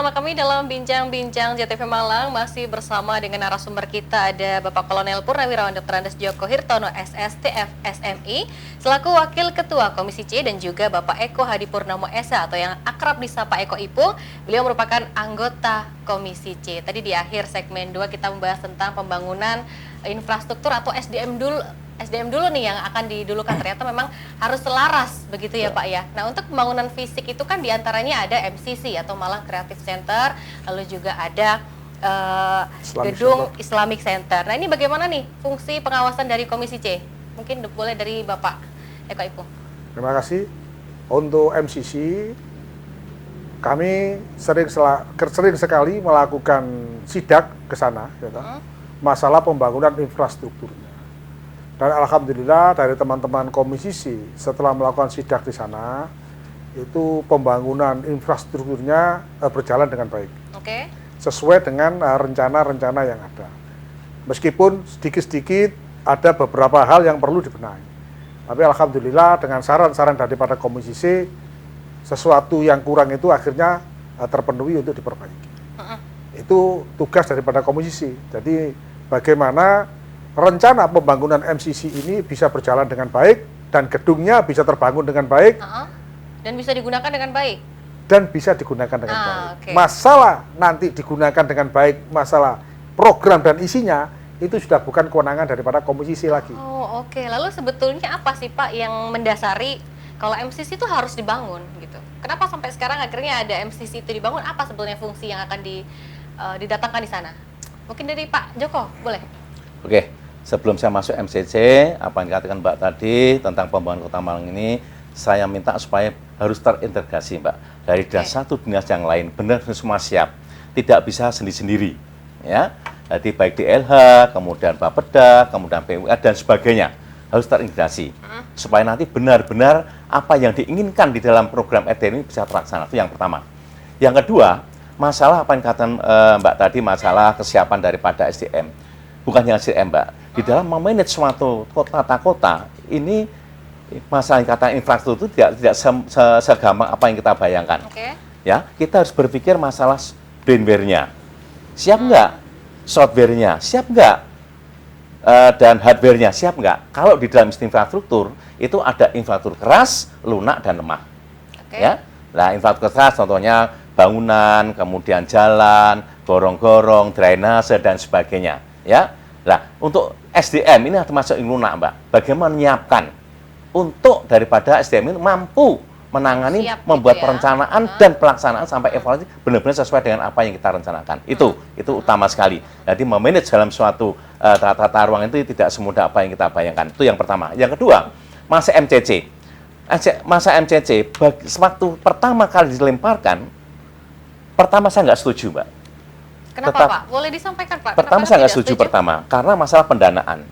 bersama kami dalam Bincang-Bincang JTV Malang. Masih bersama dengan narasumber kita ada Bapak Kolonel Purnawirawan Dr. Andes Djoko Hirtono, SSTF SMI, selaku Wakil Ketua Komisi C, dan juga Bapak Eko Hadi Purnomo SA atau yang akrab disapa Eko Ipul. Beliau merupakan anggota Komisi C. Tadi di akhir segmen 2 kita membahas tentang pembangunan infrastruktur atau SDM dulu nih yang akan didulukan. Ternyata memang harus selaras begitu ya Pak ya. Nah, untuk pembangunan fisik itu kan diantaranya ada MCC atau Malang Creative Center, lalu juga ada gedung Islamic Center. Nah, ini bagaimana nih fungsi pengawasan dari Komisi C? Mungkin boleh dari Bapak Eko Ipul. Terima kasih. Untuk MCC kami sering sekali melakukan sidak ke sana, masalah pembangunan infrastrukturnya. Dan alhamdulillah dari teman-teman Komisi C setelah melakukan sidak di sana, itu pembangunan infrastrukturnya berjalan dengan baik. Oke. Sesuai dengan rencana-rencana yang ada. Meskipun sedikit-sedikit ada beberapa hal yang perlu dibenahi. Tapi alhamdulillah dengan saran-saran daripada Komisi C, sesuatu yang kurang itu akhirnya terpenuhi untuk diperbaiki. Itu tugas daripada Komisi C. Jadi bagaimana rencana pembangunan MCC ini bisa berjalan dengan baik dan gedungnya bisa terbangun dengan baik dan bisa digunakan dengan baik. Okay. Masalah nanti digunakan dengan baik, masalah program dan isinya itu sudah bukan kewenangan daripada Komisi C lagi. Oh, oke. Lalu sebetulnya apa sih Pak yang mendasari kalau MCC itu harus dibangun gitu? Kenapa sampai sekarang akhirnya ada MCC itu dibangun? Apa sebetulnya fungsi yang akan didatangkan di sana? Mungkin dari Pak Joko, boleh? Oke, sebelum saya masuk MCC, apa yang dikatakan Mbak tadi tentang pembangunan Kota Malang ini, saya minta supaya harus terintegrasi, Mbak. Dari satu dinas yang lain, benar semua siap. Tidak bisa sendiri-sendiri, ya. Jadi baik DLH, kemudian Bapeda, kemudian PUA dan sebagainya harus terintegrasi supaya nanti benar-benar apa yang diinginkan di dalam program RD ini bisa terlaksana. Itu yang pertama. Yang kedua, masalah apa yang dikatakan Mbak tadi, masalah kesiapan daripada SDM. Bukan hanya SDM, Mbak. Di dalam memanage suatu kota ini masalah kata infrastruktur tidak segampang apa yang kita bayangkan. Ya, kita harus berpikir masalah brainware-nya. Siap nggak? Software-nya siap nggak? Dan hardware-nya siap nggak? Kalau di dalam infrastruktur itu ada infrastruktur keras, lunak, dan lemah. Ya, nah infrastruktur keras contohnya bangunan, kemudian jalan, gorong-gorong, drainase dan sebagainya. Ya, nah untuk SDM ini termasuk yang lunak, Mbak. Bagaimana menyiapkan untuk daripada SDM ini mampu menangani, membuat perencanaan dan pelaksanaan sampai evaluasi benar-benar sesuai dengan apa yang kita rencanakan. Itu utama sekali. Jadi memanage dalam suatu tata ruang itu tidak semudah apa yang kita bayangkan. Itu yang pertama. Yang kedua, masa MCC. Masa MCC, waktu pertama kali dilemparkan, pertama saya nggak setuju, Mbak. Kenapa, Pak? Boleh disampaikan, Pak? Pertama saya nggak setuju pertama, karena masalah pendanaan.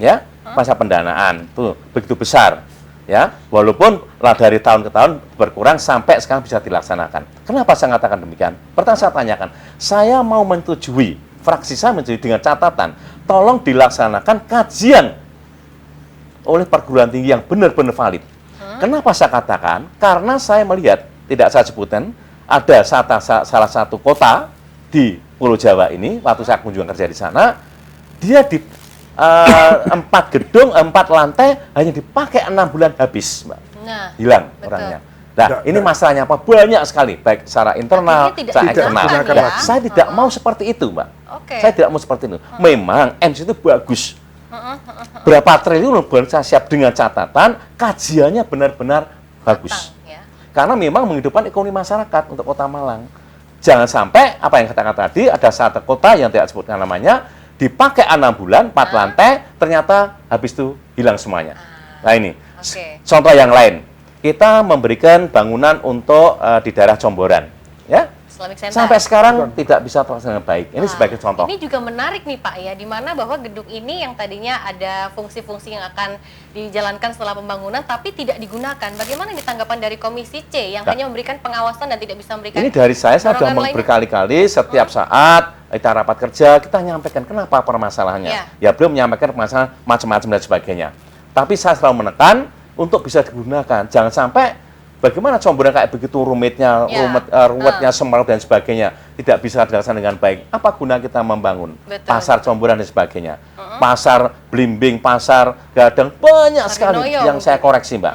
Ya, masalah pendanaan tuh begitu besar. Ya, walaupun dari tahun ke tahun berkurang sampai sekarang bisa dilaksanakan. Kenapa saya katakan demikian? Pertama saya tanyakan, saya mau menyetujui, fraksi saya menyetujui dengan catatan, tolong dilaksanakan kajian oleh perguruan tinggi yang benar-benar valid. Kenapa saya katakan? Karena saya melihat, tidak saya sebutkan, ada salah satu kota di Pulau Jawa ini, waktu saya kunjungan kerja di sana, dia di 4 gedung, 4 lantai hanya dipakai 6 bulan habis, Mbak. Hilang orangnya. Nah, ini masalahnya apa? Banyak sekali, baik secara internal, secara eksternal. Saya tidak mau seperti itu, Mbak. Saya tidak mau seperti itu. Memang MC itu bagus. Berapa triliun bukan saya siap dengan catatan, kajiannya benar-benar bagus. Karena memang menghidupkan ekonomi masyarakat untuk Kota Malang. Jangan sampai, apa yang katakan tadi, ada satu kota yang tidak sebutkan namanya, dipakai 6 bulan, 4 lantai, ternyata habis itu hilang semuanya. Nah ini, contoh yang lain. Kita memberikan bangunan untuk di daerah Comboran. Ya? Sampai sekarang tidak bisa terlaksana baik. Ini sebagai contoh. Ini juga menarik nih Pak ya, di mana bahwa gedung ini yang tadinya ada fungsi-fungsi yang akan dijalankan setelah pembangunan, tapi tidak digunakan. Bagaimana tanggapan dari Komisi C yang hanya memberikan pengawasan dan tidak bisa memberikan? Ini dari saya sudah berkali-kali setiap saat kita rapat kerja, kita menyampaikan kenapa permasalahannya. Ya belum menyampaikan permasalahan macam-macam dan sebagainya. Tapi saya selalu menekan untuk bisa digunakan. Jangan sampai Bagaimana Comboran kayak begitu rumitnya, ruwetnya Semarang dan sebagainya tidak bisa dilaksanakan dengan baik. Apa guna kita membangun pasar Comboran dan sebagainya? Pasar Blimbing, pasar Gadang, banyak sekali yang saya koreksi, Mbak.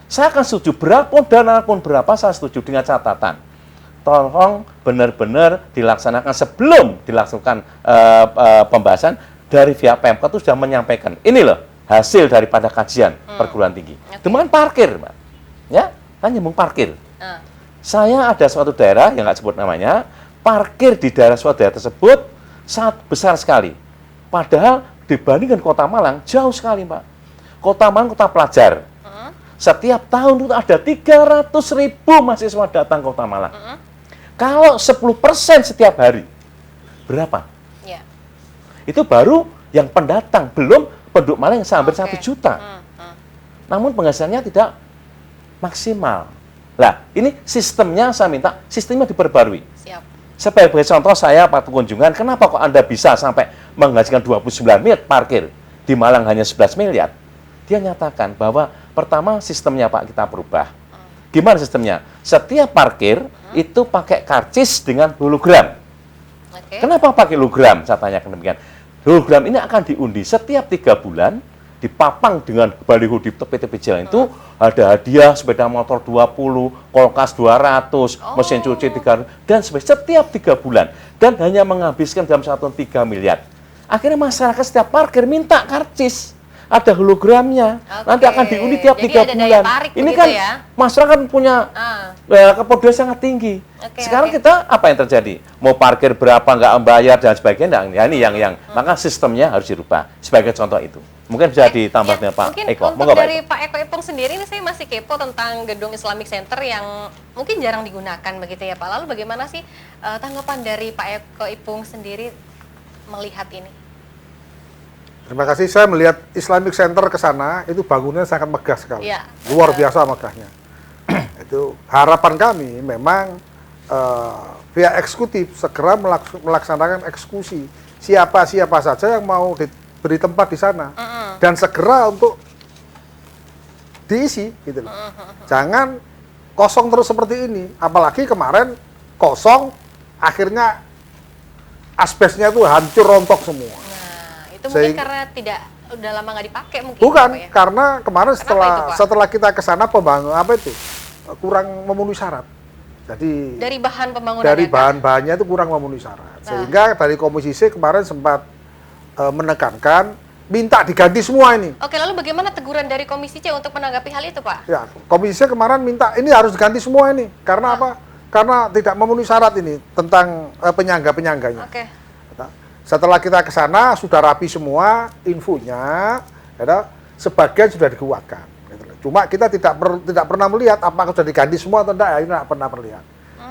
Saya akan setuju berapapun dana pun berapa, saya setuju dengan catatan. Tolong benar-benar dilaksanakan sebelum dilaksanakan pembahasan dari pihak Pemkot itu sudah menyampaikan. Ini loh hasil daripada kajian perguruan tinggi. Dengan parkir, Mbak. Ya, kan nyambung parkir. Saya ada suatu daerah yang nggak sebut namanya, parkir di daerah suatu daerah tersebut sangat besar sekali. Padahal dibandingkan Kota Malang jauh sekali, Pak. Kota Malang kota pelajar. Setiap tahun itu ada 300.000 mahasiswa datang ke Kota Malang. Kalau 10% setiap hari, berapa? Itu baru yang pendatang, belum penduduk Malang yang hampir 1 juta. Namun penghasilannya tidak maksimal. Lah, ini sistemnya saya minta, sistemnya diperbarui. Sebagai contoh saya waktu kunjungan, kenapa kok Anda bisa sampai menghasilkan 29 miliar parkir, di Malang hanya 11 miliar? Dia nyatakan bahwa pertama sistemnya Pak kita berubah. Gimana sistemnya? Setiap parkir itu pakai karcis dengan hologram. Kenapa pakai hologram? Saya tanyakan demikian. Hologram ini akan diundi setiap 3 bulan, dipapang dengan baliho di tepi-tepi jalan itu ada hadiah sepeda motor 20, kulkas 200, mesin cuci 300 dan setiap 3 bulan dan hanya menghabiskan dalam 1 tahun 3 miliar. Akhirnya masyarakat setiap parkir minta karcis. Ada hologramnya, nanti akan diundi tiap 3 bulan. Ini kan masyarakat punya kepedulian sangat tinggi. Sekarang kita apa yang terjadi? Mau parkir berapa nggak membayar dan sebagainya. Ya, ini yang maka sistemnya harus dirubah. Sebagai contoh itu. Mungkin bisa ditambah dengan Pak Eko. Untuk dari Pak Eko Ipung sendiri ini saya masih kepo tentang gedung Islamic Center yang mungkin jarang digunakan begitu ya Pak. Lalu bagaimana sih tanggapan dari Pak Eko Ipung sendiri melihat ini? Terima kasih. Saya melihat Islamic Center ke sana itu bangunannya sangat megah sekali, luar biasa megahnya. Itu harapan kami memang pihak eksekutif segera melaksanakan eksekusi siapa saja yang mau diberi tempat di sana dan segera untuk diisi, gitu loh. Jangan kosong terus seperti ini. Apalagi kemarin kosong, akhirnya asbesnya itu hancur rontok semua. Itu mungkin karena udah lama nggak dipakai mungkin. Bukan, ya? karena kemarin setelah kita ke sana kurang memenuhi syarat. Jadi dari bahan pembangunan dari bahan-bahannya itu kurang memenuhi syarat. Sehingga dari Komisi C kemarin sempat menekankan minta diganti semua ini. Oke, lalu bagaimana teguran dari Komisi C untuk menanggapi hal itu, Pak? Ya, Komisi C kemarin minta ini harus diganti semua ini. Karena apa? Karena tidak memenuhi syarat ini tentang penyangga-penyangganya. Setelah kita ke sana sudah rapi semua infonya, ya, sebagian sudah dikuatkan. Cuma kita tidak pernah melihat apakah sudah diganti semua atau tidak, ya, ini tidak pernah melihat.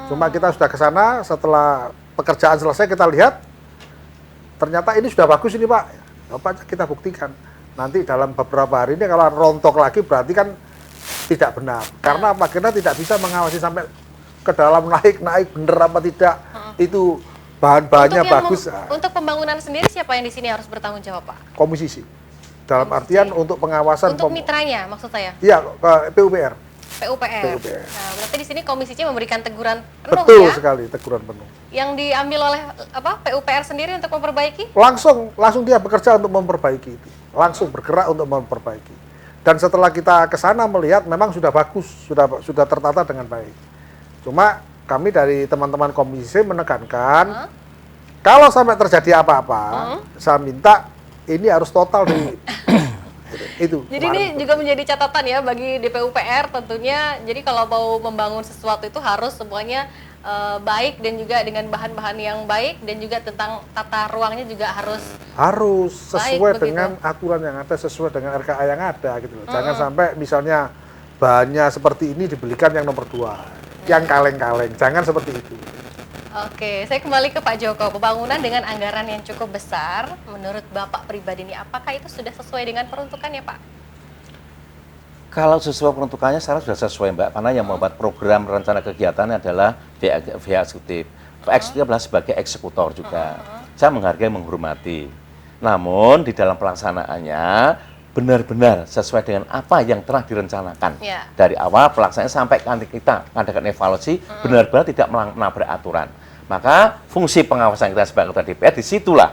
Cuma kita sudah ke sana, setelah pekerjaan selesai kita lihat, ternyata ini sudah bagus ini Pak. Pak, kita buktikan. Nanti dalam beberapa hari ini kalau rontok lagi berarti kan tidak benar. Karena apa? Karena tidak bisa mengawasi sampai ke dalam naik bener apa tidak. Itu bahan-bahannya bagus. Untuk pembangunan sendiri siapa yang di sini harus bertanggung jawab, Pak? Komisi C. Dalam artian untuk pengawasan. Untuk mitranya maksud saya? Iya, PUPR. PUPR. Nah, berarti di sini Komisi C memberikan teguran penuh. Betul sekali, teguran penuh. Yang diambil oleh PUPR sendiri untuk memperbaiki? Langsung dia bekerja untuk memperbaiki itu. Langsung bergerak untuk memperbaiki. Dan setelah kita ke sana melihat memang sudah bagus, sudah tertata dengan baik. Cuma kami dari teman-teman Komisi C menekankan kalau sampai terjadi apa-apa, saya minta ini harus total di itu. Jadi ini juga menjadi catatan ya bagi DPUPR tentunya. Jadi kalau mau membangun sesuatu itu harus semuanya baik dan juga dengan bahan-bahan yang baik dan juga tentang tata ruangnya juga harus sesuai dengan aturan yang ada, sesuai dengan RKA yang ada gitu loh. Jangan sampai misalnya bahannya seperti ini dibelikan yang nomor 2. Yang kaleng-kaleng, jangan seperti itu. Oke, saya kembali ke Pak Joko. Pembangunan dengan anggaran yang cukup besar, menurut Bapak pribadi ini, apakah itu sudah sesuai dengan peruntukannya, Pak? Kalau sesuai peruntukannya, saya sudah sesuai, Mbak. Karena yang membuat program rencana kegiatan adalah pihak eksekutif. Pak eksekutif adalah sebagai eksekutor juga. Saya menghargai, menghormati. Namun, di dalam pelaksanaannya, benar-benar sesuai dengan apa yang telah direncanakan Ya. dari awal pelaksanaan sampai nanti kita mengadakan evaluasi benar-benar tidak menabrak aturan. Maka fungsi pengawasan kita sebagai ketua DPR disitulah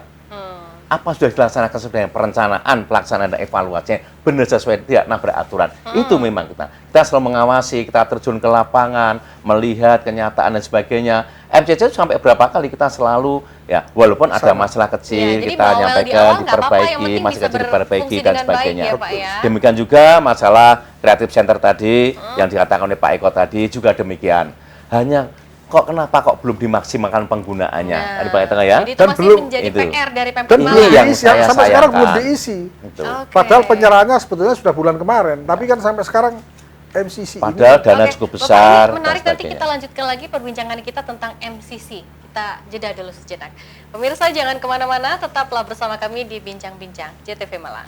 apa sudah dilaksanakan sesuai dengan perencanaan, pelaksanaan dan evaluasinya benar sesuai tidak nabrak aturan. Itu memang kita selalu mengawasi, kita terjun ke lapangan, melihat kenyataan dan sebagainya. MCC sampai berapa kali kita selalu ya walaupun ada masalah kecil jadi kita bawel di nyampaikan, awal nggak apa-apa, yang diperbaiki, penting masih bisa kecil diperbaiki berfungsi dan dengan baik sebagainya. ya, Pak, ya. Demikian juga masalah Creative Center tadi yang dikatakan oleh Pak Eko tadi juga demikian. Hanya kenapa belum dimaksimalkan penggunaannya? Tadi Pak Eko ya. Jadi itu Dan masih belum- menjadi itu. PR dari Pemkot Dan Ini belum Malang. yang diisi, saya sampai sekarang belum sayangkan. diisi. Itu. Oke. Padahal penyerahannya sebetulnya sudah bulan kemarin, tapi kan sampai sekarang MCC Padahal ini dana Oke, cukup Bapak, besar ini menarik, dan nanti sebagainya. kita lanjutkan lagi perbincangan kita tentang MCC. Kita jeda dulu sejenak. Pemirsa jangan kemana-mana, tetaplah bersama kami di Bincang-Bincang JTV Malang.